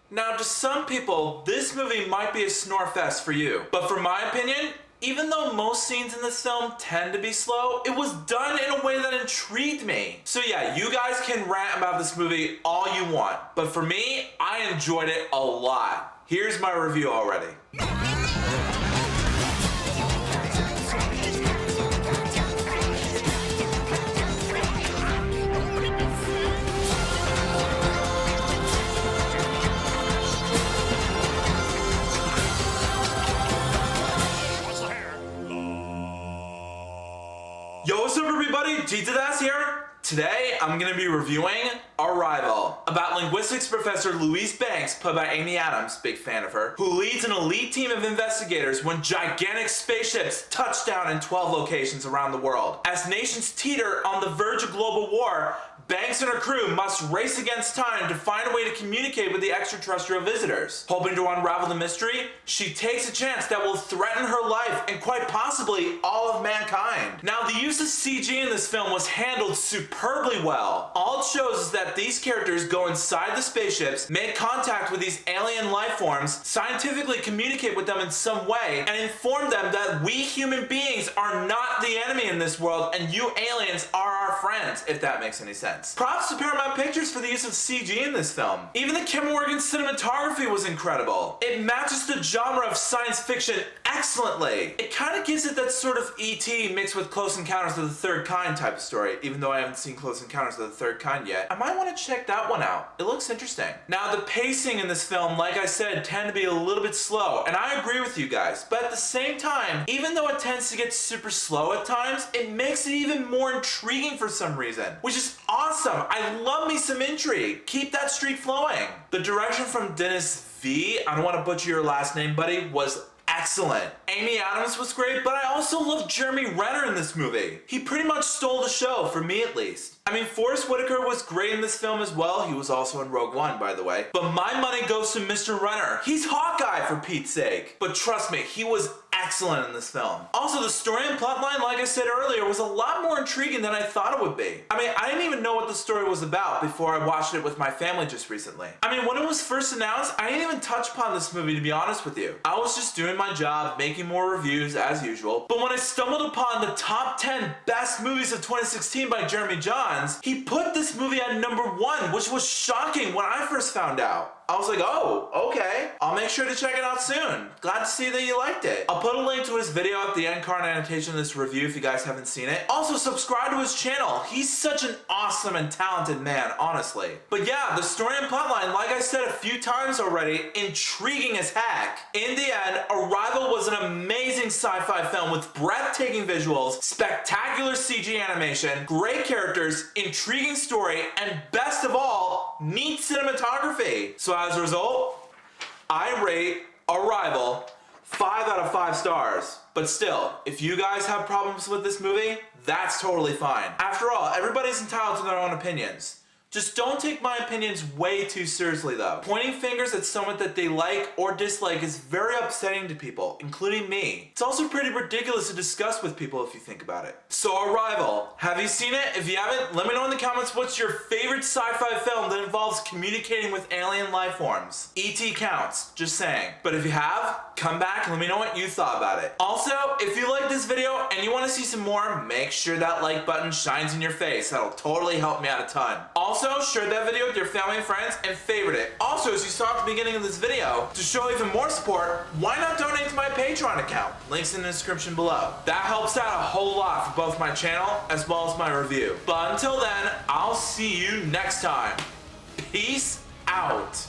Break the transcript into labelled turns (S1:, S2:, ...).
S1: Now, to some people, this movie might be a snore fest for you, but for my opinion, even though most scenes in this film tend to be slow, it was done in a way that intrigued me. So yeah, you guys can rant about this movie all you want, but for me, I enjoyed it a lot. Here's my review already. Yo, what's up everybody, G2Das here. Today, I'm gonna be reviewing Arrival, about linguistics professor Louise Banks, played by Amy Adams, big fan of her, who leads an elite team of investigators when gigantic spaceships touch down in 12 locations around the world. As nations teeter on the verge of global war, Banks and her crew must race against time to find a way to communicate with the extraterrestrial visitors. Hoping to unravel the mystery, she takes a chance that will threaten her life and quite possibly all of mankind. Now, the use of CG in this film was handled superbly well. All it shows is that these characters go inside the spaceships, make contact with these alien life forms, scientifically communicate with them in some way, and inform them that we human beings are not the enemy in this world and you aliens are our friends, if that makes any sense. Props to Paramount Pictures for the use of CG in this film. Even the Kim Morgan cinematography was incredible. It matches the genre of science fiction excellently. It kind of gives it that sort of E.T. mixed with Close Encounters of the Third Kind type of story, even though I haven't seen Close Encounters of the Third Kind yet. I might want to check that one out. It looks interesting. Now, the pacing in this film, like I said, tend to be a little bit slow, and I agree with you guys, but at the same time, even though it tends to get super slow at times, it makes it even more intriguing for some reason, which is awesome. I love me some intrigue. Keep that streak flowing. The direction from Dennis V, I don't want to butcher your last name, buddy, was excellent. Amy Adams was great, but I also love Jeremy Renner in this movie. He pretty much stole the show, for me at least. I mean, Forrest Whitaker was great in this film as well. He was also in Rogue One, by the way. But my money goes to Mr. Renner. He's Hawkeye, for Pete's sake. But trust me, he was excellent in this film. Also, the story and plotline, like I said earlier, was a lot more intriguing than I thought it would be. I mean, I didn't even know what the story was about before I watched it with my family just recently. I mean, when it was first announced, I didn't even touch upon this movie, to be honest with you. I was just doing my job, making more reviews as usual. But when I stumbled upon the top 10 best movies of 2016 by Jeremy Jahns, he put this movie at number 1, which was shocking when I first found out. I was like, oh, okay. I'll make sure to check it out soon. Glad to see that you liked it. I'll put a link to his video at the end card annotation of this review if you guys haven't seen it. Also, subscribe to his channel. He's such an awesome and talented man, honestly. But yeah, the story and plotline, like I said a few times already, intriguing as heck. In the end, Arrival was an amazing sci-fi film with breathtaking visuals, spectacular CG animation, great characters, intriguing story, and best of all, neat cinematography. So as a result, I rate Arrival 5 out of 5 stars. But still, if you guys have problems with this movie, that's totally fine. After all, everybody's entitled to their own opinions. Just don't take my opinions way too seriously though. Pointing fingers at someone that they like or dislike is very upsetting to people, including me. It's also pretty ridiculous to discuss with people if you think about it. So Arrival, have you seen it? If you haven't, let me know in the comments what's your favorite sci-fi film that involves communicating with alien life forms. E.T. counts, just saying. But if you have, come back and let me know what you thought about it. Also, if you like this video and you want to see some more, make sure that like button shines in your face. That'll totally help me out a ton. Also, share that video with your family and friends and favorite it. Also, as you saw at the beginning of this video, to show even more support, why not donate to my Patreon account? Links in the description below. That helps out a whole lot for both my channel as well as my review. But until then, I'll see you next time. Peace out.